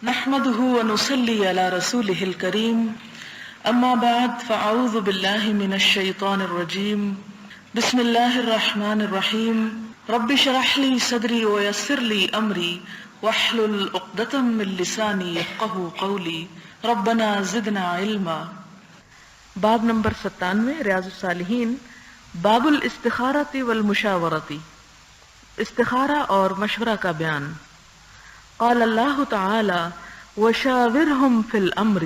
نحمده ونصلي على رسوله الكريم اما بعد فاعوذ بالله من الشيطان الرجيم بسم الله الرحمن الرحيم رب اشرح لي صدري ويسر لي امري واحلل عقدة من لساني يفقهوا قولي ربنا زدنا علما۔ باب نمبر 97 ریاض الصالحین، باب الاستخارۃ والمشاورۃ، استخارہ اور مشورہ کا بیان۔ قال اللہ تعالی وشاورہم فی الامر،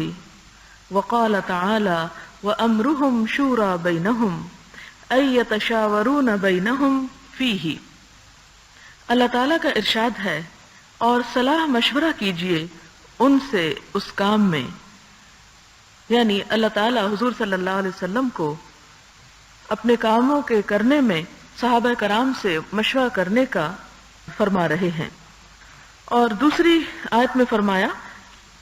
وقال تعالی وامرہم شورى بینہم ان یتشاورون بینہم فیہ۔ اللہ تعالیٰ کا ارشاد ہے، اور صلاح مشورہ کیجئے ان سے اس کام میں، یعنی اللہ تعالیٰ حضور صلی اللہ علیہ وسلم کو اپنے کاموں کے کرنے میں صحابہ کرام سے مشورہ کرنے کا فرما رہے ہیں۔ اور دوسری آیت میں فرمایا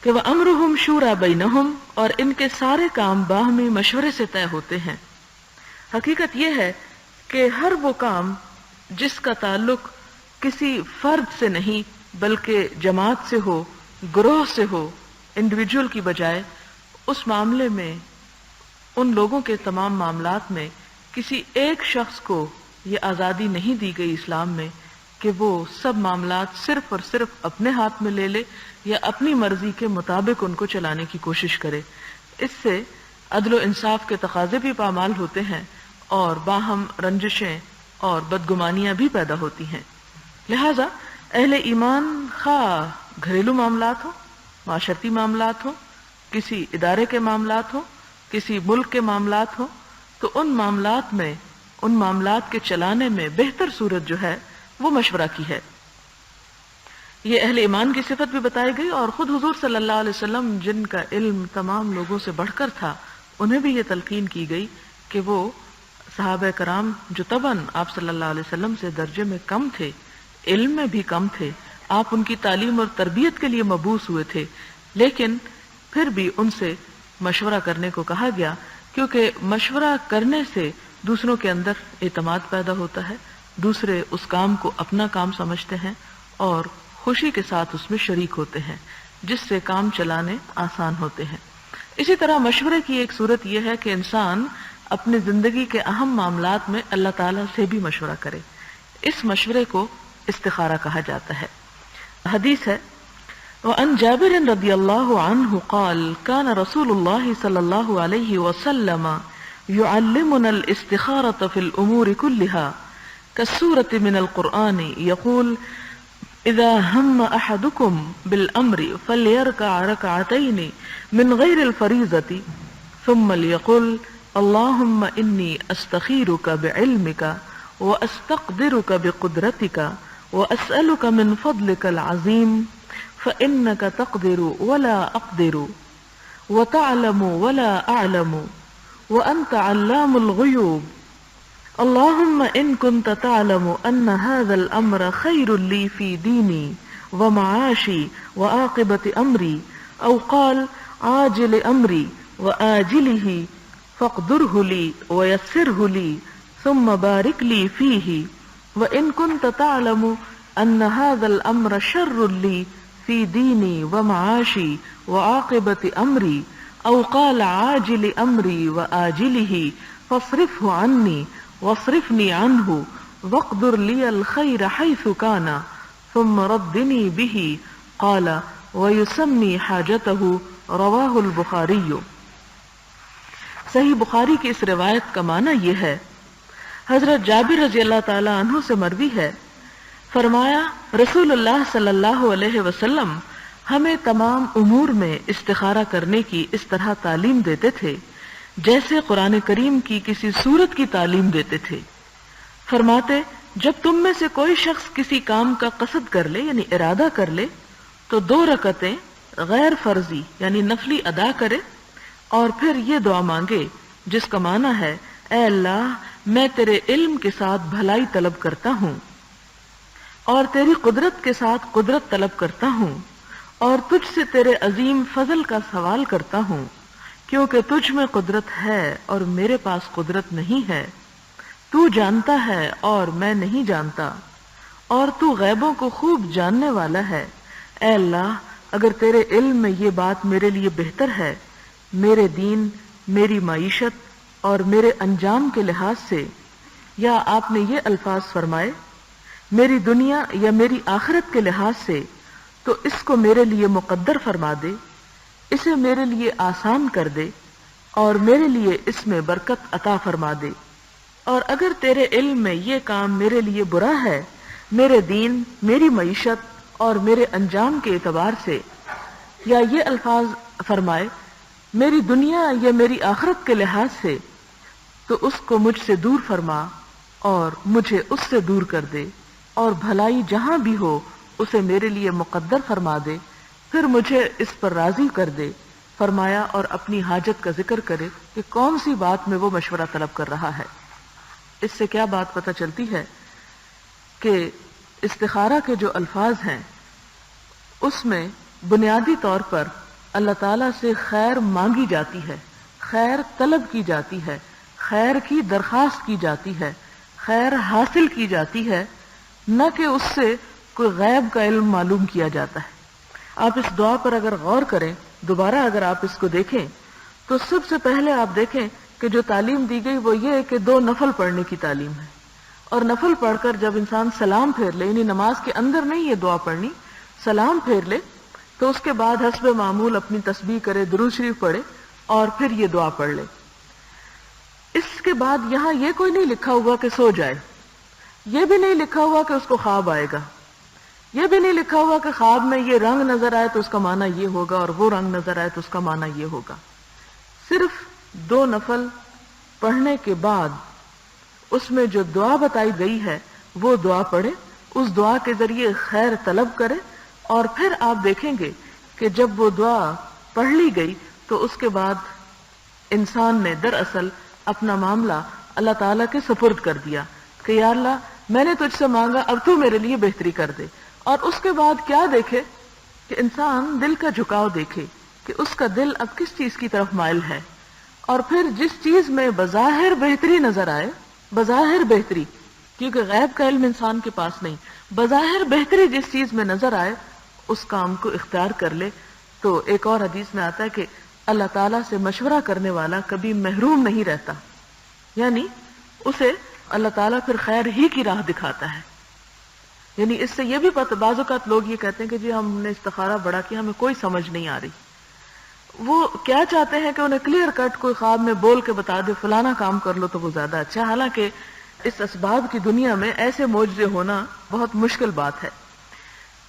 کہ وَأَمْرُهُمْ شُورَى بَيْنَهُمْ، اور ان کے سارے کام باہمی مشورے سے طے ہوتے ہیں۔ حقیقت یہ ہے کہ ہر وہ کام جس کا تعلق کسی فرد سے نہیں بلکہ جماعت سے ہو، گروہ سے ہو، انڈیویجول کی بجائے، اس معاملے میں، ان لوگوں کے تمام معاملات میں کسی ایک شخص کو یہ آزادی نہیں دی گئی اسلام میں کہ وہ سب معاملات صرف اور صرف اپنے ہاتھ میں لے لے یا اپنی مرضی کے مطابق ان کو چلانے کی کوشش کرے۔ اس سے عدل و انصاف کے تقاضے بھی پامال ہوتے ہیں اور باہم رنجشیں اور بدگمانیاں بھی پیدا ہوتی ہیں۔ لہذا اہل ایمان خواہ گھریلو معاملات ہوں، معاشرتی معاملات ہوں، کسی ادارے کے معاملات ہوں، کسی ملک کے معاملات ہوں، تو ان معاملات کے چلانے میں بہتر صورت جو ہے وہ مشورہ کی ہے۔ یہ اہل ایمان کی صفت بھی بتائی گئی، اور خود حضور صلی اللہ علیہ وسلم جن کا علم تمام لوگوں سے بڑھ کر تھا، انہیں بھی یہ تلقین کی گئی کہ وہ صحابہ کرام جو طبعاً آپ صلی اللہ علیہ وسلم سے درجے میں کم تھے، علم میں بھی کم تھے، آپ ان کی تعلیم اور تربیت کے لیے مبعوث ہوئے تھے، لیکن پھر بھی ان سے مشورہ کرنے کو کہا گیا، کیونکہ مشورہ کرنے سے دوسروں کے اندر اعتماد پیدا ہوتا ہے، دوسرے اس کام کو اپنا کام سمجھتے ہیں اور خوشی کے ساتھ اس میں شریک ہوتے ہیں، جس سے کام چلانے آسان ہوتے ہیں۔ اسی طرح مشورے کی ایک صورت یہ ہے کہ انسان اپنی زندگی کے اہم معاملات میں اللہ تعالیٰ سے بھی مشورہ کرے۔ اس مشورے کو استخارہ کہا جاتا ہے۔ حدیث ہے، وعن جابر رضی اللہ عنہ قال كان رسول اللہ صلی اللہ علیہ وسلم يعلمنا الاستخارة في الأمور كلها كالسورة من القرآن يقول إذا هم أحدكم بالأمر فليركع ركعتين من غير الفريضة ثم ليقل اللهم إني أستخيرك بعلمك وأستقدرك بقدرتك وأسألك من فضلك العظيم فإنك تقدر ولا أقدر وتعلم ولا أعلم وأنت علام الغيوب اللهم إن كنت تعلم أن هذا الأمر خير لي في ديني ومعاشي وعاقبة أمري أو قال عاجل أمري وآجله فاقدره لي ويسره لي ثم بارك لي فيه وإن كنت تعلم أن هذا الأمر شر لي في ديني ومعاشي وعاقبة أمري أو قال عاجل أمري وآجله فاصرفه عني واصرفني عنه واقدر لي الخير حيث كان ثم ردني به قال ويسمي حاجته رواه البخاري۔ صحیح بخاری کی اس روایت کا معنی یہ ہے، حضرت جابر رضی اللہ تعالی عنہ سے مروی ہے، فرمایا رسول اللہ صلی اللہ علیہ وسلم ہمیں تمام امور میں استخارہ کرنے کی اس طرح تعلیم دیتے تھے جیسے قرآن کریم کی کسی سورت کی تعلیم دیتے تھے۔ فرماتے جب تم میں سے کوئی شخص کسی کام کا قصد کر لے یعنی ارادہ کر لے تو 2 رکعتیں غیر فرضی یعنی نفلی ادا کرے، اور پھر یہ دعا مانگے جس کا معنی ہے اے اللہ میں تیرے علم کے ساتھ بھلائی طلب کرتا ہوں اور تیری قدرت کے ساتھ قدرت طلب کرتا ہوں اور تجھ سے تیرے عظیم فضل کا سوال کرتا ہوں، کیونکہ تجھ میں قدرت ہے اور میرے پاس قدرت نہیں ہے، تو جانتا ہے اور میں نہیں جانتا، اور تو غیبوں کو خوب جاننے والا ہے۔ اے اللہ اگر تیرے علم میں یہ بات میرے لیے بہتر ہے، میرے دین، میری معیشت اور میرے انجام کے لحاظ سے، یا آپ نے یہ الفاظ فرمائے میری دنیا یا میری آخرت کے لحاظ سے، تو اس کو میرے لیے مقدر فرما دے، اسے میرے لیے آسان کر دے اور میرے لیے اس میں برکت عطا فرما دے۔ اور اگر تیرے علم میں یہ کام میرے لیے برا ہے، میرے دین، میری معیشت اور میرے انجام کے اعتبار سے، یا یہ الفاظ فرمائے میری دنیا یا میری آخرت کے لحاظ سے، تو اس کو مجھ سے دور فرما اور مجھے اس سے دور کر دے، اور بھلائی جہاں بھی ہو اسے میرے لیے مقدر فرما دے، پھر مجھے اس پر راضی کر دے۔ فرمایا اور اپنی حاجت کا ذکر کرے کہ کون سی بات میں وہ مشورہ طلب کر رہا ہے۔ اس سے کیا بات پتہ چلتی ہے کہ استخارہ کے جو الفاظ ہیں اس میں بنیادی طور پر اللہ تعالیٰ سے خیر مانگی جاتی ہے، خیر طلب کی جاتی ہے، خیر کی درخواست کی جاتی ہے، خیر حاصل کی جاتی ہے، نہ کہ اس سے کوئی غیب کا علم معلوم کیا جاتا ہے۔ آپ اس دعا پر اگر غور کریں، دوبارہ اگر آپ اس کو دیکھیں تو سب سے پہلے آپ دیکھیں کہ جو تعلیم دی گئی وہ یہ ہے کہ 2 نفل پڑھنے کی تعلیم ہے، اور نفل پڑھ کر جب انسان سلام پھیر لے، یعنی نماز کے اندر نہیں یہ دعا پڑھنی، سلام پھیر لے تو اس کے بعد حسب معمول اپنی تسبیح کرے، درود شریف پڑھے اور پھر یہ دعا پڑھ لے۔ اس کے بعد یہاں یہ کوئی نہیں لکھا ہوا کہ سو جائے، یہ بھی نہیں لکھا ہوا کہ اس کو خواب آئے گا، یہ بھی نہیں لکھا ہوا کہ خواب میں یہ رنگ نظر آئے تو اس کا معنی یہ ہوگا اور وہ رنگ نظر آئے تو اس کا معنی یہ ہوگا۔ صرف 2 نفل پڑھنے کے بعد اس میں جو دعا بتائی گئی ہے وہ دعا پڑھے، اس دعا کے ذریعے خیر طلب کرے، اور پھر آپ دیکھیں گے کہ جب وہ دعا پڑھ لی گئی تو اس کے بعد انسان نے دراصل اپنا معاملہ اللہ تعالیٰ کے سپرد کر دیا کہ یا اللہ میں نے تجھ سے مانگا، اب تو میرے لیے بہتری کر دے۔ اور اس کے بعد کیا دیکھے کہ انسان دل کا جھکاؤ دیکھے کہ اس کا دل اب کس چیز کی طرف مائل ہے، اور پھر جس چیز میں بظاہر بہتری نظر آئے، بظاہر بہتری، کیونکہ غیب کا علم انسان کے پاس نہیں، بظاہر بہتری جس چیز میں نظر آئے اس کام کو اختیار کر لے۔ تو ایک اور حدیث میں آتا ہے کہ اللہ تعالیٰ سے مشورہ کرنے والا کبھی محروم نہیں رہتا، یعنی اسے اللہ تعالیٰ پھر خیر ہی کی راہ دکھاتا ہے۔ یعنی اس سے یہ بھی پتہ، بعض اوقات لوگ یہ کہتے ہیں کہ جی ہم نے استخارہ بڑا کیا، ہمیں کوئی سمجھ نہیں آ رہی۔ وہ کیا چاہتے ہیں کہ انہیں کلیئر کٹ کوئی خواب میں بول کے بتا دے فلانا کام کر لو تو وہ زیادہ اچھا، حالانکہ اس اسباب کی دنیا میں ایسے معجزے ہونا بہت مشکل بات ہے۔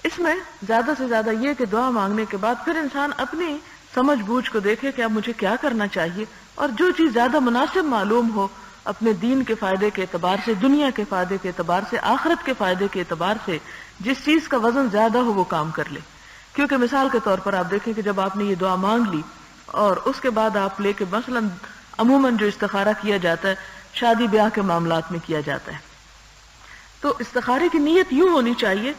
اس میں زیادہ سے زیادہ یہ کہ دعا مانگنے کے بعد پھر انسان اپنی سمجھ بوجھ کو دیکھے کہ اب مجھے کیا کرنا چاہیے، اور جو چیز زیادہ مناسب معلوم ہو اپنے دین کے فائدے کے اعتبار سے، دنیا کے فائدے کے اعتبار سے، آخرت کے فائدے کے اعتبار سے، جس چیز کا وزن زیادہ ہو وہ کام کر لے۔ کیونکہ مثال کے طور پر آپ دیکھیں کہ جب آپ نے یہ دعا مانگ لی اور اس کے بعد آپ لے کے مثلا عموماً جو استخارہ کیا جاتا ہے شادی بیاہ کے معاملات میں کیا جاتا ہے، تو استخارے کی نیت یوں ہونی چاہیے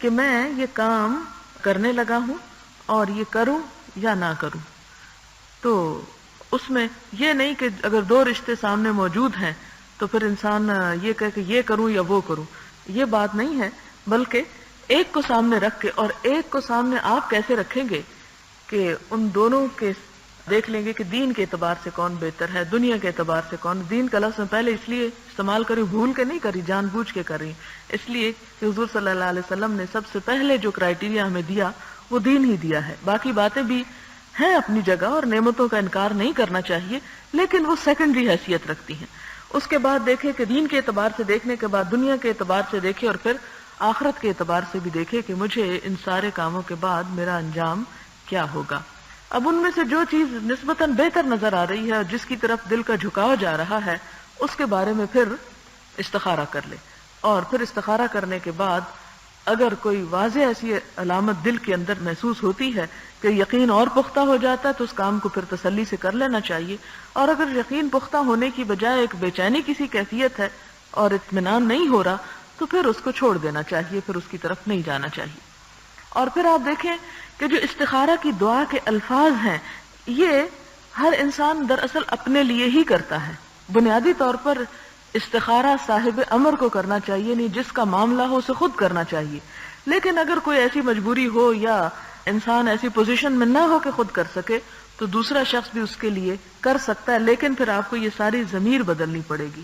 کہ میں یہ کام کرنے لگا ہوں اور یہ کروں یا نہ کروں۔ تو اس میں یہ نہیں کہ اگر 2 رشتے سامنے موجود ہیں تو پھر انسان یہ کہے کہ یہ کروں یا وہ کروں، یہ بات نہیں ہے، بلکہ ایک کو سامنے رکھ کے، اور ایک کو سامنے آپ کیسے رکھیں گے کہ ان دونوں کے دیکھ لیں گے کہ دین کے اعتبار سے کون بہتر ہے، دنیا کے اعتبار سے کون۔ دین کا لفظ میں پہلے اس لیے استعمال کری، بھول کے نہیں کری، جان بوجھ کے کر رہی، اس لیے کہ حضور صلی اللہ علیہ وسلم نے سب سے پہلے جو کرائیٹیریا ہمیں دیا وہ دین ہی دیا ہے۔ باقی باتیں بھی ہیں اپنی جگہ اور نعمتوں کا انکار نہیں کرنا چاہیے، لیکن وہ سیکنڈری حیثیت رکھتی ہیں۔ اس کے بعد دیکھے کہ دین کے اعتبار سے دیکھنے کے بعد دنیا کے اعتبار سے دیکھے، اور پھر آخرت کے اعتبار سے بھی دیکھے کہ مجھے ان سارے کاموں کے بعد میرا انجام کیا ہوگا۔ اب ان میں سے جو چیز نسبتاً بہتر نظر آ رہی ہے اور جس کی طرف دل کا جھکاؤ جا رہا ہے اس کے بارے میں پھر استخارہ کر لے، اور پھر استخارہ کرنے کے بعد اگر کوئی واضح ایسی علامت دل کے اندر محسوس ہوتی ہے کہ یقین اور پختہ ہو جاتا ہے تو اس کام کو پھر تسلی سے کر لینا چاہیے، اور اگر یقین پختہ ہونے کی بجائے ایک بے چینی کسی کیفیت ہے اور اطمینان نہیں ہو رہا تو پھر اس کو چھوڑ دینا چاہیے، پھر اس کی طرف نہیں جانا چاہیے۔ اور پھر آپ دیکھیں کہ جو استخارہ کی دعا کے الفاظ ہیں یہ ہر انسان دراصل اپنے لیے ہی کرتا ہے۔ بنیادی طور پر استخارہ صاحب امر کو کرنا چاہیے، نہیں جس کا معاملہ ہو اسے خود کرنا چاہیے، لیکن اگر کوئی ایسی مجبوری ہو یا انسان ایسی پوزیشن میں نہ ہو کہ خود کر سکے تو دوسرا شخص بھی اس کے لیے کر سکتا ہے، لیکن پھر آپ کو یہ ساری ضمیر بدلنی پڑے گی،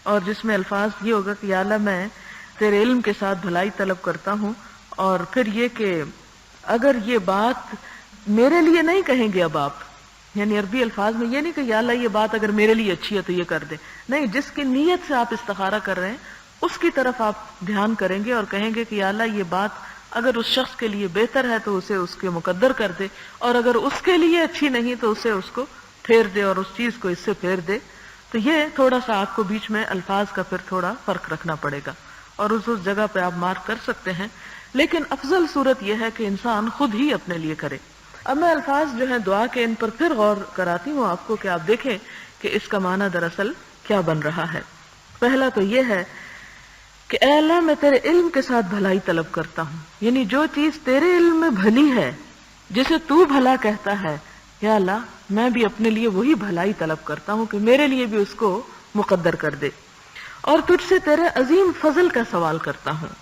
اور جس میں الفاظ یہ ہوگا کہ یا اللہ میں تیرے علم کے ساتھ بھلائی طلب کرتا ہوں، اور پھر یہ کہ اگر یہ بات میرے لیے نہیں کہیں گے اب آپ، یعنی عربی الفاظ میں یہ نہیں کہ یا اللہ یہ بات اگر میرے لیے اچھی ہے تو یہ کر دے، نہیں، جس کی نیت سے آپ استخارہ کر رہے ہیں اس کی طرف آپ دھیان کریں گے اور کہیں گے کہ یا اللہ یہ بات اگر اس شخص کے لیے بہتر ہے تو اسے اس کے مقدر کر دے، اور اگر اس کے لیے اچھی نہیں تو اسے اس کو پھیر دے اور اس چیز کو اس سے پھیر دے۔ تو یہ تھوڑا سا آپ کو بیچ میں الفاظ کا پھر تھوڑا فرق رکھنا پڑے گا، اور اس جگہ پہ آپ مارک کر سکتے ہیں، لیکن افضل صورت یہ ہے کہ انسان خود ہی اپنے لیے کرے۔ اب میں الفاظ جو ہیں دعا کے ان پر پھر غور کراتی ہوں آپ کو کہ آپ دیکھیں کہ اس کا معنی دراصل کیا بن رہا ہے۔ پہلا تو یہ ہے کہ اے اللہ میں تیرے علم کے ساتھ بھلائی طلب کرتا ہوں، یعنی جو چیز تیرے علم میں بھلی ہے، جسے تو بھلا کہتا ہے، یا اللہ میں بھی اپنے لیے وہی بھلائی طلب کرتا ہوں کہ میرے لیے بھی اس کو مقدر کر دے، اور تجھ سے تیرے عظیم فضل کا سوال کرتا ہوں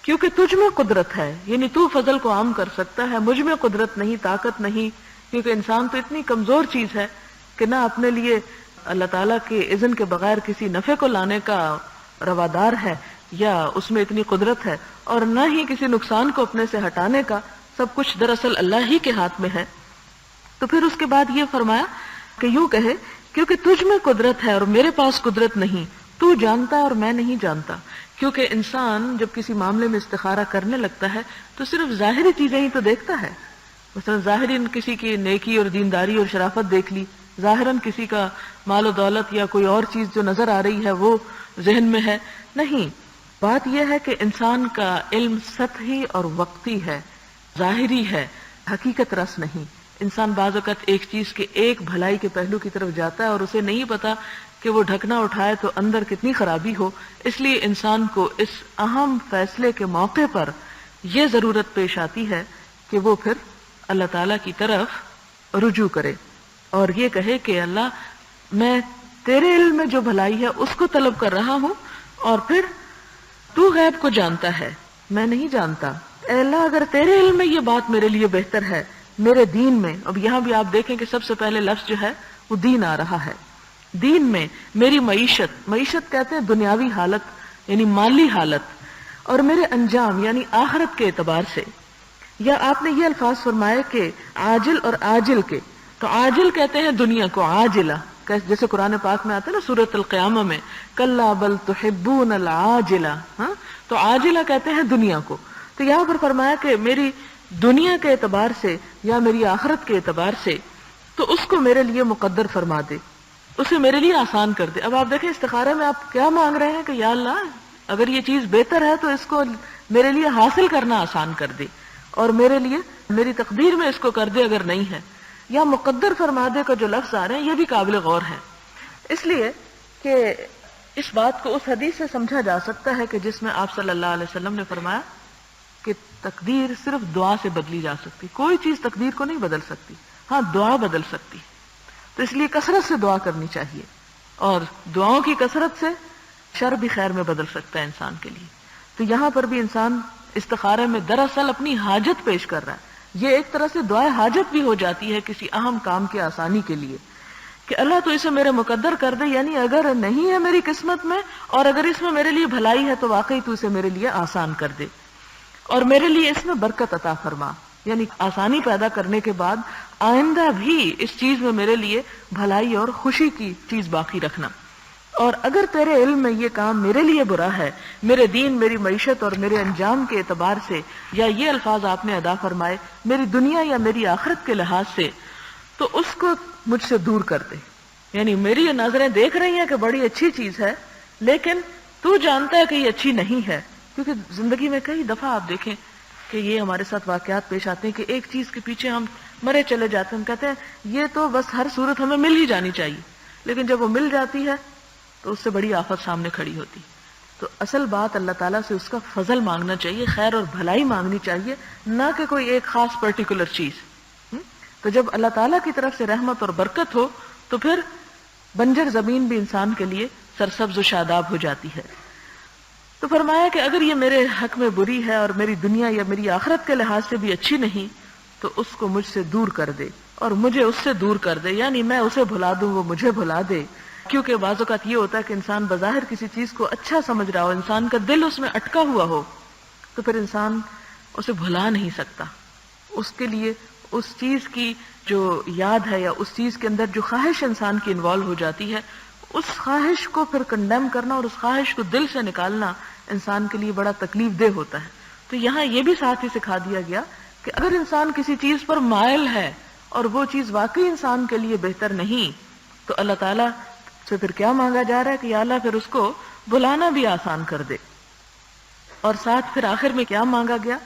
کیونکہ تجھ میں قدرت ہے، یعنی تو فضل کو عام کر سکتا ہے، مجھ میں قدرت نہیں، طاقت نہیں، کیونکہ انسان تو اتنی کمزور چیز ہے کہ نہ اپنے لیے اللہ تعالیٰ کے اذن کے بغیر کسی نفع کو لانے کا روادار ہے یا اس میں اتنی قدرت ہے، اور نہ ہی کسی نقصان کو اپنے سے ہٹانے کا، سب کچھ دراصل اللہ ہی کے ہاتھ میں ہے۔ تو پھر اس کے بعد یہ فرمایا کہ یوں کہے کیونکہ تجھ میں قدرت ہے اور میرے پاس قدرت نہیں، تو جانتا ہے اور میں نہیں جانتا، کیونکہ انسان جب کسی معاملے میں استخارہ کرنے لگتا ہے تو صرف ظاہری چیزیں ہی تو دیکھتا ہے، مثلا ظاہراً کسی کی نیکی اور دینداری اور شرافت دیکھ لی، ظاہراً کسی کا مال و دولت یا کوئی اور چیز جو نظر آ رہی ہے وہ ذہن میں ہے، نہیں، بات یہ ہے کہ انسان کا علم سطحی اور وقتی ہے، ظاہری ہے، حقیقت رس نہیں۔ انسان بعض اوقات ایک چیز کے ایک بھلائی کے پہلو کی طرف جاتا ہے اور اسے نہیں پتا کہ وہ ڈھکنا اٹھائے تو اندر کتنی خرابی ہو، اس لیے انسان کو اس اہم فیصلے کے موقع پر یہ ضرورت پیش آتی ہے کہ وہ پھر اللہ تعالیٰ کی طرف رجوع کرے اور یہ کہے کہ اللہ میں تیرے علم میں جو بھلائی ہے اس کو طلب کر رہا ہوں، اور پھر تو غیب کو جانتا ہے، میں نہیں جانتا، اے اللہ اگر تیرے علم میں یہ بات میرے لیے بہتر ہے میرے دین میں، اب یہاں بھی آپ دیکھیں کہ سب سے پہلے لفظ جو ہے وہ دین آ رہا ہے، دین میں میری معیشت کہتے ہیں دنیاوی حالت یعنی مالی حالت، اور میرے انجام یعنی آخرت کے اعتبار سے، یا آپ نے یہ الفاظ فرمائے کہ عاجل اور آجل کے، تو عاجل کہتے ہیں دنیا کو، عاجلہ جیسے قرآن پاک میں آتا ہے نا سورۃ القیامہ میں کلا بل تحبون العاجلہ، تو عاجلہ کہتے ہیں دنیا کو، تو یہاں پر فرمایا کہ میری دنیا کے اعتبار سے یا میری آخرت کے اعتبار سے تو اس کو میرے لیے مقدر فرما دے، اسے میرے لیے آسان کر دے۔ اب آپ دیکھیں استخارے میں آپ کیا مانگ رہے ہیں کہ یا اللہ اگر یہ چیز بہتر ہے تو اس کو میرے لیے حاصل کرنا آسان کر دے، اور میرے لیے میری تقدیر میں اس کو کر دے اگر نہیں ہے، یا مقدر فرما دے کا جو لفظ آ رہے ہیں یہ بھی قابل غور ہے، اس لیے کہ اس بات کو اس حدیث سے سمجھا جا سکتا ہے کہ جس میں آپ صلی اللہ علیہ وسلم نے فرمایا کہ تقدیر صرف دعا سے بدلی جا سکتی، کوئی چیز تقدیر کو نہیں بدل سکتی، ہاں دعا بدل سکتی، تو اس لیے کثرت سے دعا کرنی چاہیے، اور دعاؤں کی کثرت سے شر بھی خیر میں بدل سکتا ہے انسان کے لیے۔ تو یہاں پر بھی انسان استخارے میں دراصل اپنی حاجت پیش کر رہا ہے، یہ ایک طرح سے دعائے حاجت بھی ہو جاتی ہے کسی اہم کام کی آسانی کے لیے کہ اللہ تو اسے میرے مقدر کر دے، یعنی اگر نہیں ہے میری قسمت میں اور اگر اس میں میرے لیے بھلائی ہے تو واقعی تو اسے میرے لیے آسان کر دے، اور میرے لیے اس میں برکت عطا فرما، یعنی آسانی پیدا کرنے کے بعد آئندہ بھی اس چیز میں میرے لیے بھلائی اور خوشی کی چیز باقی رکھنا، اور اگر تیرے علم میں یہ کام میرے لیے برا ہے میرے دین میری معیشت اور میرے انجام کے اعتبار سے، یا یہ الفاظ آپ نے ادا فرمائے میری دنیا یا میری آخرت کے لحاظ سے، تو اس کو مجھ سے دور کر دے، یعنی میری یہ نظریں دیکھ رہی ہیں کہ بڑی اچھی چیز ہے لیکن تو جانتا ہے کہ یہ اچھی نہیں ہے، کیونکہ زندگی میں کئی دفعہ آپ دیکھیں کہ یہ ہمارے ساتھ واقعات پیش آتے ہیں کہ ایک چیز کے پیچھے ہم مرے چلے جاتے ہیں، ہم کہتے ہیں یہ تو بس ہر صورت ہمیں مل ہی جانی چاہیے، لیکن جب وہ مل جاتی ہے تو اس سے بڑی آفت سامنے کھڑی ہوتی، تو اصل بات اللہ تعالیٰ سے اس کا فضل مانگنا چاہیے، خیر اور بھلائی مانگنی چاہیے، نہ کہ کوئی ایک خاص پرٹیکولر چیز۔ تو جب اللہ تعالیٰ کی طرف سے رحمت اور برکت ہو تو پھر بنجر زمین بھی انسان کے لیے سرسبز و شاداب ہو جاتی ہے۔ تو فرمایا کہ اگر یہ میرے حق میں بری ہے اور میری دنیا یا میری آخرت کے لحاظ سے بھی اچھی نہیں تو اس کو مجھ سے دور کر دے اور مجھے اس سے دور کر دے، یعنی میں اسے بھلا دوں وہ مجھے بھلا دے. کیونکہ بعض اوقات یہ ہوتا ہے کہ انسان بظاہر کسی چیز کو اچھا سمجھ رہا ہو، انسان کا دل اس میں اٹکا ہوا ہو، تو پھر انسان اسے بھلا نہیں سکتا. اس کے لیے اس چیز کی جو یاد ہے یا اس چیز کے اندر جو خواہش انسان کی انوالو ہو جاتی ہے، اس خواہش کو پھر کنڈیم کرنا اور اس خواہش کو دل سے نکالنا انسان کے لیے بڑا تکلیف دہ ہوتا ہے. تو یہاں یہ بھی ساتھ ہی سکھا دیا گیا کہ اگر انسان کسی چیز پر مائل ہے اور وہ چیز واقعی انسان کے لیے بہتر نہیں، تو اللہ تعالیٰ سے پھر کیا مانگا جا رہا ہے کہ یا اللہ پھر اس کو بلانا بھی آسان کر دے. اور ساتھ پھر آخر میں کیا مانگا گیا؟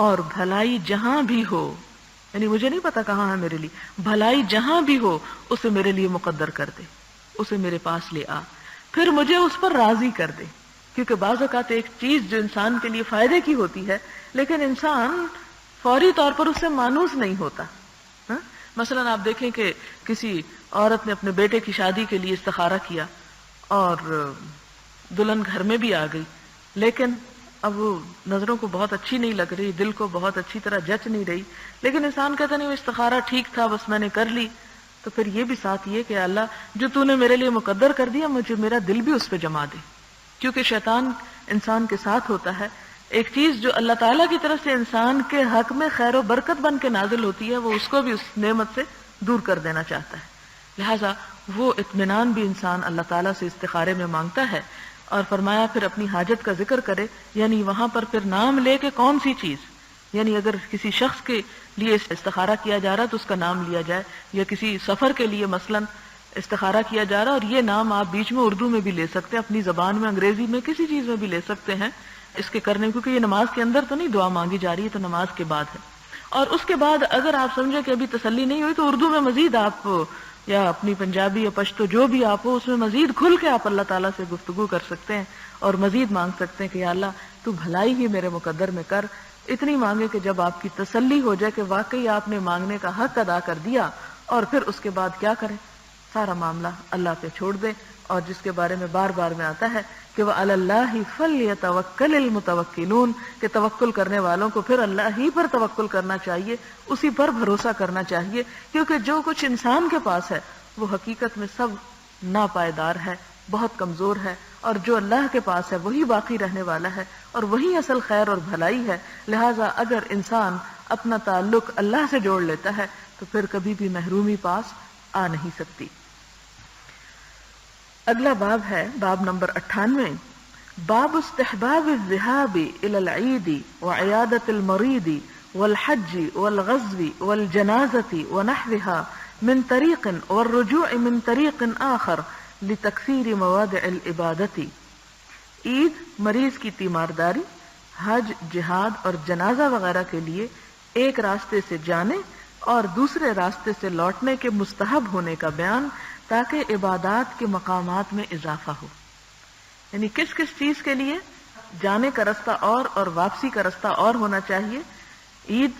اور بھلائی جہاں بھی ہو، یعنی مجھے نہیں پتا کہاں ہے میرے لیے، بھلائی جہاں بھی ہو اسے میرے لیے مقدر کر دے، اسے میرے پاس لے آ، پھر مجھے اس پر راضی کر دے. کیونکہ بعض اوقات ایک چیز جو انسان کے لیے فائدے کی ہوتی ہے لیکن انسان فوری طور پر اس سے مانوس نہیں ہوتا. مثلا آپ دیکھیں کہ کسی عورت نے اپنے بیٹے کی شادی کے لیے استخارہ کیا اور دلہن گھر میں بھی آ گئی، لیکن اب وہ نظروں کو بہت اچھی نہیں لگ رہی، دل کو بہت اچھی طرح جچ نہیں رہی، لیکن انسان کہتا نہیں وہ استخارہ ٹھیک تھا بس میں نے کر لی. تو پھر یہ بھی ساتھ یہ کہ اللہ جو تو نے میرے لیے مقدر کر دیا مجھے میرا دل بھی اس پہ جما دے. کیونکہ شیطان انسان کے ساتھ ہوتا ہے، ایک چیز جو اللہ تعالیٰ کی طرف سے انسان کے حق میں خیر و برکت بن کے نازل ہوتی ہے وہ اس کو بھی اس نعمت سے دور کر دینا چاہتا ہے. لہٰذا وہ اطمینان بھی انسان اللہ تعالیٰ سے استخارے میں مانگتا ہے. اور فرمایا پھر اپنی حاجت کا ذکر کرے، یعنی وہاں پر پھر نام لے کے کون سی چیز، یعنی اگر کسی شخص کے لیے استخارہ کیا جا رہا ہے تو اس کا نام لیا جائے، یا کسی سفر کے لیے مثلا استخارہ کیا جا رہا ہے، اور یہ نام آپ بیچ میں اردو میں بھی لے سکتے ہیں، اپنی زبان میں، انگریزی میں، کسی چیز میں بھی لے سکتے ہیں اس کے کرنے، کیونکہ یہ نماز کے اندر تو نہیں دعا مانگی جا رہی ہے، تو نماز کے بعد ہے. اور اس کے بعد اگر آپ سمجھیں کہ ابھی تسلی نہیں ہوئی تو اردو میں مزید آپ یا اپنی پنجابی یا پشتو جو بھی آپ ہو اس میں مزید کھل کے آپ اللہ تعالیٰ سے گفتگو کر سکتے ہیں اور مزید مانگ سکتے ہیں کہ یا اللہ تو بھلائی ہی میرے مقدر میں کر. اتنی مانگے کہ جب آپ کی تسلی ہو جائے کہ واقعی آپ نے مانگنے کا حق ادا کر دیا، اور پھر اس کے بعد کیا کریں، سارا معاملہ اللہ پہ چھوڑ دیں. اور جس کے بارے میں بار بار میں آتا ہے کہ وَعَلَى اللَّهِ فَلْيَتَوَكَّلِ الْمُتَوَكِّلُونَ، کہ توکل کرنے والوں کو پھر اللہ ہی پر توکل کرنا چاہیے، اسی پر بھروسہ کرنا چاہیے. کیونکہ جو کچھ انسان کے پاس ہے وہ حقیقت میں سب ناپائیدار ہے، بہت کمزور ہے، اور جو اللہ کے پاس ہے وہی باقی رہنے والا ہے اور وہی اصل خیر اور بھلائی ہے. لہٰذا اگر انسان اپنا تعلق اللہ سے جوڑ لیتا ہے تو پھر کبھی بھی محرومی پاس آ نہیں سکتی. اگلا باب ہے باب نمبر 98، باب استحباب الذهاب الى العید وعیادۃ المریض والحج والغزو والجنازة ونحوها من طریق والرجوع من طریق آخر لتکثیر مواضع العبادت. عید، مریض کی تیمارداری، حج، جہاد اور جنازہ وغیرہ کے لیے ایک راستے سے جانے اور دوسرے راستے سے لوٹنے کے مستحب ہونے کا بیان تاکہ عبادات کے مقامات میں اضافہ ہو. یعنی کس کس چیز کے لیے جانے کا رستہ اور واپسی کا رستہ اور ہونا چاہیے. عید،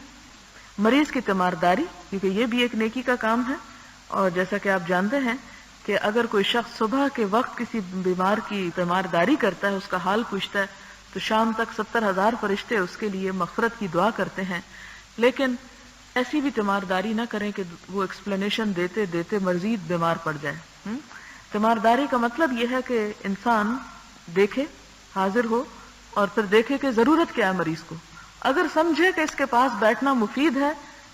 مریض کی تیمارداری، کیونکہ یہ بھی ایک نیکی کا کام ہے، اور جیسا کہ آپ جانتے ہیں کہ اگر کوئی شخص صبح کے وقت کسی بیمار کی تیمارداری کرتا ہے، اس کا حال پوچھتا ہے، تو شام تک 70,000 فرشتے اس کے لیے مغفرت کی دعا کرتے ہیں. لیکن ایسی بھی تیمارداری نہ کریں کہ وہ ایکسپلینیشن دیتے دیتے مزید بیمار پڑ جائے. تیمارداری کا مطلب یہ ہے کہ انسان دیکھے، حاضر ہو، اور پھر دیکھے کہ ضرورت کیا ہے مریض کو. اگر سمجھے کہ اس کے پاس بیٹھنا مفید ہے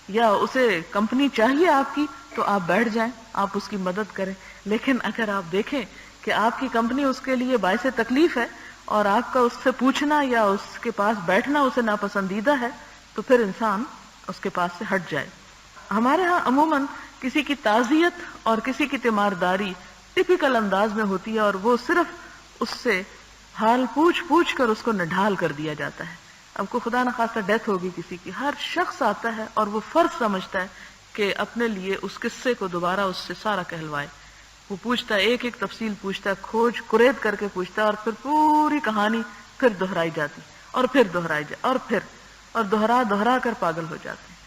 یا اسے کمپنی چاہیے آپ کی تو آپ بیٹھ جائیں، آپ اس کی مدد کریں. لیکن اگر آپ دیکھیں کہ آپ کی کمپنی اس کے لیے باعث تکلیف ہے اور آپ کا اس سے پوچھنا یا اس کے پاس بیٹھنا اسے ناپسندیدہ ہے تو پھر انسان اس کے پاس سے ہٹ جائے. ہمارے ہاں عموماً کسی کی تعزیت اور کسی کی تیمارداری ٹپیکل انداز میں ہوتی ہے اور وہ صرف اس سے حال پوچھ پوچھ کر اس کو نڈھال کر دیا جاتا ہے. اب کو خدا نخواستہ ڈیتھ ہوگی کسی کی، ہر شخص آتا ہے اور وہ فرض سمجھتا ہے کہ اپنے لیے اس قصے کو دوبارہ اس سے سارا کہلوائے. وہ پوچھتا ہے، ایک ایک تفصیل پوچھتا ہے، کھوج کرید کر کے پوچھتا ہے، اور پھر پوری کہانی پھر دہرائی جاتی اور پھر دہرائی جاتی اور دہرا کر پاگل ہو جاتے ہیں.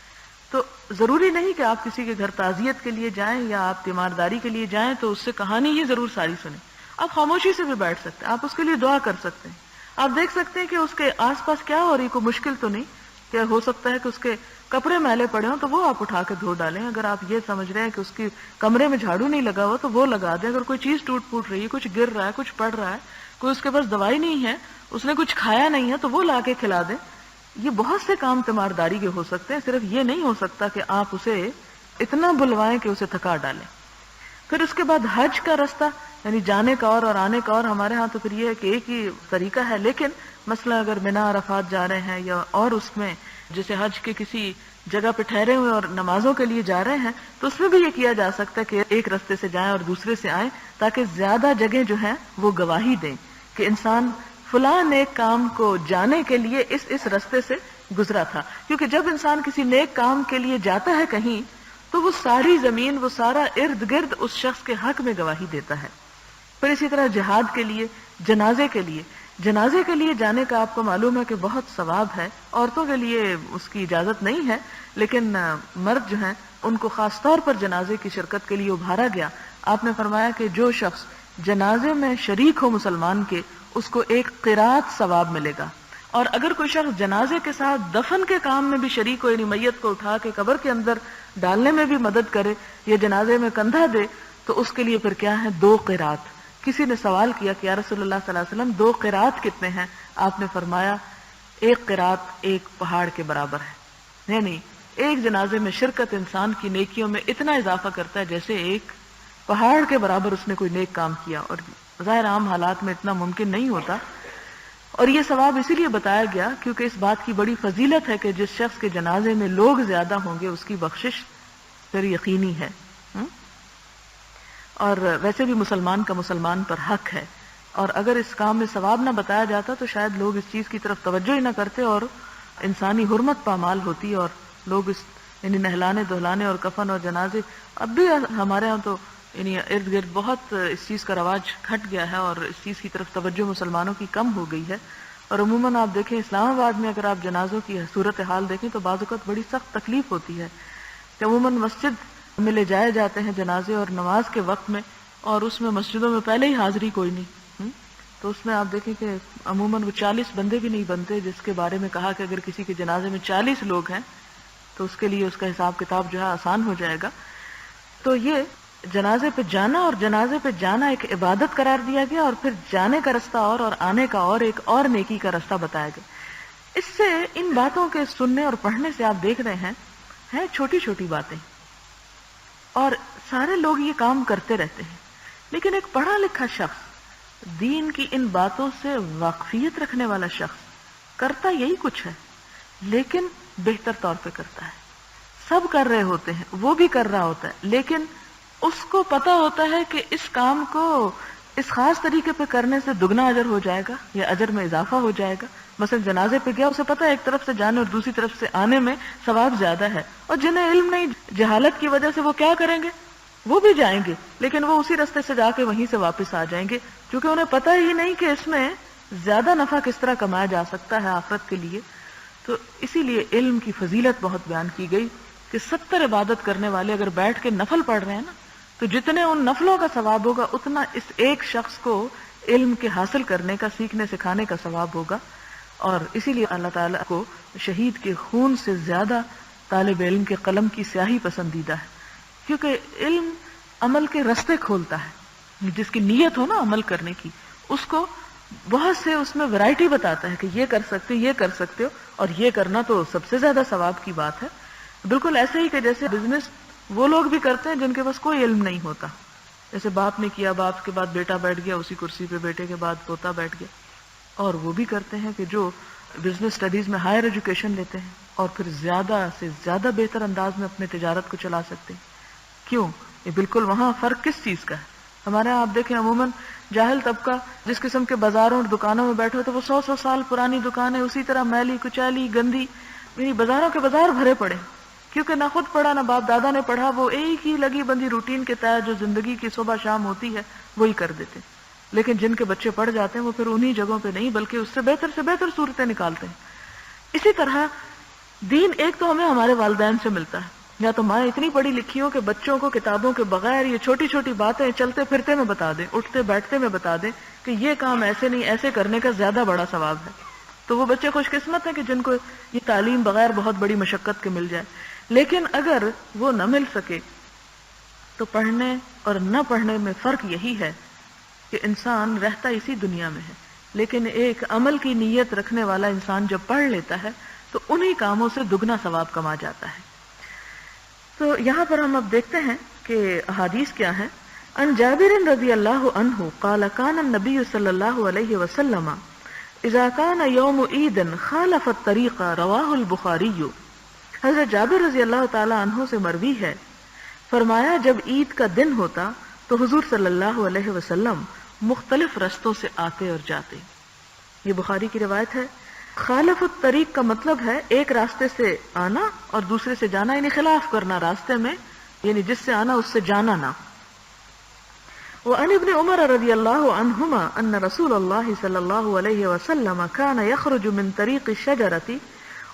تو ضروری نہیں کہ آپ کسی کے گھر تعزیت کے لیے جائیں یا آپ تیمارداری کے لیے جائیں تو اس سے کہانی ہی ضرور ساری سنیں. آپ خاموشی سے بھی بیٹھ سکتے ہیں، آپ اس کے لیے دعا کر سکتے ہیں. آپ دیکھ سکتے ہیں کہ اس کے آس پاس کیا ہو رہی، کوئی مشکل تو نہیں، کیا ہو سکتا ہے کہ اس کے کپڑے میلے پڑے ہوں تو وہ آپ اٹھا کے دھو ڈالیں. اگر آپ یہ سمجھ رہے ہیں کہ اس کی کمرے میں جھاڑو نہیں لگا ہوا تو وہ لگا دیں. اگر کوئی چیز ٹوٹ پھوٹ رہی ہے، کچھ گر رہا ہے، کچھ پڑ رہا ہے، کوئی اس کے پاس دوائی نہیں ہے، اس نے کچھ کھایا نہیں ہے تو وہ لا کے کھلا دیں. یہ بہت سے کام تیمارداری کے ہو سکتے ہیں. صرف یہ نہیں ہو سکتا کہ آپ اسے اتنا بلوائیں کہ اسے تھکا ڈالیں. پھر اس کے بعد حج کا رستہ، یعنی جانے کا اور آنے کا اور. ہمارے ہاں تو پھر یہ ہے کہ ایک ہی طریقہ ہے، لیکن مثلا اگر مینا عرفات جا رہے ہیں یا اور اس میں جیسے حج کے کسی جگہ پہ ٹھہرے ہوئے اور نمازوں کے لیے جا رہے ہیں تو اس میں بھی یہ کیا جا سکتا ہے کہ ایک رستے سے جائیں اور دوسرے سے آئیں، تاکہ زیادہ جگہ جو ہیں وہ گواہی دیں کہ انسان فلاں نیک کام کو جانے کے لیے اس رستے سے گزرا تھا. کیونکہ جب انسان کسی نیک کام کے لیے جاتا ہے کہیں تو وہ ساری زمین، وہ سارا ارد گرد اس شخص کے حق میں گواہی دیتا ہے. پھر اسی طرح جہاد کے لیے، جنازے کے لیے جانے کا آپ کو معلوم ہے کہ بہت ثواب ہے. عورتوں کے لیے اس کی اجازت نہیں ہے، لیکن مرد جو ہیں ان کو خاص طور پر جنازے کی شرکت کے لیے ابھارا گیا. آپ نے فرمایا کہ جو شخص جنازے میں شریک ہو مسلمان کے، اس کو ایک قرات ثواب ملے گا. اور اگر کوئی شخص جنازے کے ساتھ دفن کے کام میں بھی شریک ہو، یعنی میت کو اٹھا کے قبر کے اندر ڈالنے میں بھی مدد کرے یا جنازے میں کندھا دے، تو اس کے لیے پھر کیا ہے؟ 2 قرات. کسی نے سوال کیا کہ یا رسول اللہ صلی اللہ علیہ وسلم 2 قرات کتنے ہیں؟ آپ نے فرمایا 1 قرات 1 پہاڑ کے برابر ہے. یعنی ایک جنازے میں شرکت انسان کی نیکیوں میں اتنا اضافہ کرتا ہے جیسے ایک پہاڑ کے برابر اس نے کوئی نیک کام کیا. اور ظاہر عام حالات میں اتنا ممکن نہیں ہوتا. اور یہ ثواب اسی لیے بتایا گیا کیونکہ اس بات کی بڑی فضیلت ہے کہ جس شخص کے جنازے میں لوگ زیادہ ہوں گے اس کی بخشش پھر یقینی ہے. اور ویسے بھی مسلمان کا مسلمان پر حق ہے. اور اگر اس کام میں ثواب نہ بتایا جاتا تو شاید لوگ اس چیز کی طرف توجہ ہی نہ کرتے اور انسانی حرمت پامال ہوتی اور لوگ اس یعنی نہلانے دہلانے اور کفن اور جنازے. اب بھی ہمارے ہاں تو یعنی ارد گرد بہت اس چیز کا رواج گھٹ گیا ہے اور اس چیز کی طرف توجہ مسلمانوں کی کم ہو گئی ہے. اور عموماً آپ دیکھیں اسلام آباد میں اگر آپ جنازوں کی صورتحال دیکھیں تو بعض اوقات بڑی سخت تکلیف ہوتی ہے کہ عموماً مسجد میں لے جائے جاتے ہیں جنازے اور نماز کے وقت میں، اور اس میں مسجدوں میں پہلے ہی حاضری کوئی نہیں. تو اس میں آپ دیکھیں کہ عموماً وہ 40 بندے بھی نہیں بنتے جس کے بارے میں کہا کہ اگر کسی کے جنازے میں 40 لوگ ہیں تو اس کے لیے اس کا حساب کتاب جو ہے آسان ہو جائے گا. تو یہ جنازے پہ جانا اور جنازے پہ جانا ایک عبادت قرار دیا گیا، اور پھر جانے کا رستہ اور آنے کا اور ایک اور نیکی کا رستہ بتایا گیا. اس سے ان باتوں کے سننے اور پڑھنے سے آپ دیکھ رہے ہیں چھوٹی چھوٹی باتیں اور سارے لوگ یہ کام کرتے رہتے ہیں، لیکن ایک پڑھا لکھا شخص، دین کی ان باتوں سے واقفیت رکھنے والا شخص کرتا یہی کچھ ہے لیکن بہتر طور پہ کرتا ہے. سب کر رہے ہوتے ہیں، وہ بھی کر رہا ہوتا ہے، لیکن اس کو پتا ہوتا ہے کہ اس کام کو اس خاص طریقے پہ کرنے سے دگنا اجر ہو جائے گا یا اجر میں اضافہ ہو جائے گا. مثلا جنازے پہ گیا، اسے پتا ہے ایک طرف سے جانے اور دوسری طرف سے آنے میں ثواب زیادہ ہے. اور جنہیں علم نہیں، جہالت کی وجہ سے وہ کیا کریں گے؟ وہ بھی جائیں گے لیکن وہ اسی رستے سے جا کے وہیں سے واپس آ جائیں گے کیونکہ انہیں پتا ہی نہیں کہ اس میں زیادہ نفع کس طرح کمایا جا سکتا ہے آخرت کے لیے. تو اسی لیے علم کی فضیلت بہت بیان کی گئی کہ 70 عبادت کرنے والے اگر بیٹھ کے نفل پڑھ رہے ہیں نا تو جتنے ان نفلوں کا ثواب ہوگا اتنا اس ایک شخص کو علم کے حاصل کرنے کا، سیکھنے سکھانے کا ثواب ہوگا. اور اسی لیے اللہ تعالیٰ کو شہید کے خون سے زیادہ طالب علم کے قلم کی سیاہی پسندیدہ ہے، کیونکہ علم عمل کے رستے کھولتا ہے. جس کی نیت ہو نا عمل کرنے کی، اس کو بہت سے اس میں ورائٹی بتاتا ہے کہ یہ کر سکتے، یہ کر سکتے ہو، اور یہ کرنا تو سب سے زیادہ ثواب کی بات ہے. بالکل ایسے ہی کہ جیسے بزنس وہ لوگ بھی کرتے ہیں جن کے پاس کوئی علم نہیں ہوتا. جیسے باپ نے کیا، باپ کے بعد بیٹا بیٹھ گیا اسی کرسی پہ، بیٹے کے بعد پوتا بیٹھ گیا. اور وہ بھی کرتے ہیں کہ جو بزنس اسٹڈیز میں ہائر ایجوکیشن لیتے ہیں اور پھر زیادہ سے زیادہ بہتر انداز میں اپنے تجارت کو چلا سکتے ہیں. کیوں؟ یہ بالکل وہاں فرق کس چیز کا ہے؟ ہمارے یہاں آپ دیکھیں عموماً جاہل طبقہ جس قسم کے بازاروں اور دکانوں میں بیٹھے تو وہ 100 سال پرانی دکانیں اسی طرح میلی کچیلی گندی، یعنی بازاروں کے بازار بھرے پڑے، کیونکہ نہ خود پڑھا نہ باپ دادا نے پڑھا. وہ ایک ہی لگی بندی روٹین کے تحت جو زندگی کی صبح شام ہوتی ہے وہی کر دیتے. لیکن جن کے بچے پڑھ جاتے ہیں وہ پھر انہی جگہوں پہ نہیں بلکہ اس سے بہتر صورتیں نکالتے ہیں. اسی طرح دین ایک تو ہمیں ہمارے والدین سے ملتا ہے، یا تو ماں اتنی پڑھی لکھی ہو کہ بچوں کو کتابوں کے بغیر یہ چھوٹی چھوٹی باتیں چلتے پھرتے میں بتا دیں، اٹھتے بیٹھتے میں بتا دیں کہ یہ کام ایسے نہیں، ایسے کرنے کا زیادہ بڑا ثواب ہے. تو وہ بچے خوش قسمت ہیں کہ جن کو یہ تعلیم بغیر بہت بڑی مشقت کے مل جائے. لیکن اگر وہ نہ مل سکے تو پڑھنے اور نہ پڑھنے میں فرق یہی ہے کہ انسان رہتا اسی دنیا میں ہے، لیکن ایک عمل کی نیت رکھنے والا انسان جب پڑھ لیتا ہے تو انہی کاموں سے دگنا ثواب کما جاتا ہے. تو یہاں پر ہم اب دیکھتے ہیں کہ احادیث کیا ہیں. ان جابر رضی اللہ عنہ قال كان النبي صلی اللہ علیہ وسلم اذا كان يوم عید خالف الطریق رواه البخاری. حضرت جابر رضی اللہ تعالی عنہ سے مروی ہے، فرمایا جب عید کا دن ہوتا تو حضور صلی اللہ علیہ وسلم مختلف رستوں سے آتے اور جاتے. یہ بخاری کی روایت ہے. خالف الطریق کا مطلب ہے ایک راستے سے آنا اور دوسرے سے جانا، یعنی خلاف کرنا راستے میں، یعنی جس سے آنا اس سے جانا نہ. وعن ابن عمر رضی اللہ عنہما ان رسول اللہ صلی اللہ علیہ وسلم كان يخرج من طریق الشجرة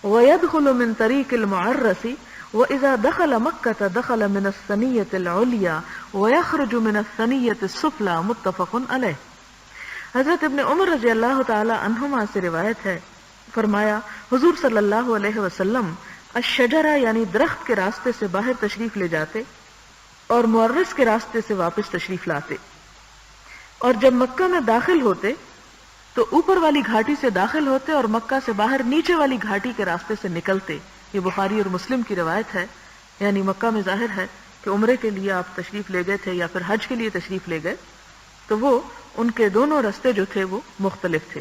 ويدخل من طریق المعرس وإذا دخل مكة دخل من الثنية العليا ويخرج من الثنية السفلى. متفق علیہ. حضرت ابن عمر رضی اللہ تعالی عنہما سے روایت ہے، فرمایا حضور صلی اللہ علیہ وسلم الشجرہ یعنی درخت کے راستے سے باہر تشریف لے جاتے اور معرس کے راستے سے واپس تشریف لاتے، اور جب مکہ میں داخل ہوتے تو اوپر والی گھاٹی سے داخل ہوتے اور مکہ سے باہر نیچے والی گھاٹی کے راستے سے نکلتے. یہ بخاری اور مسلم کی روایت ہے. یعنی مکہ میں ظاہر ہے کہ عمرے کے لیے آپ تشریف لے گئے تھے یا پھر حج کے لیے تشریف لے گئے، تو وہ ان کے دونوں راستے جو تھے وہ مختلف تھے.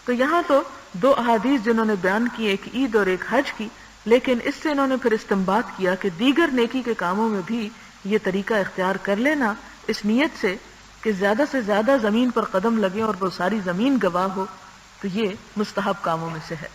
تو یہاں تو دو احادیث جنہوں نے بیان کی، ایک عید اور ایک حج کی، لیکن اس سے انہوں نے پھر استنباط کیا کہ دیگر نیکی کے کاموں میں بھی یہ طریقہ اختیار کر لینا اس نیت سے کہ زیادہ سے زیادہ زمین پر قدم لگے اور وہ ساری زمین گواہ ہو، تو یہ مستحب کاموں میں سے ہے.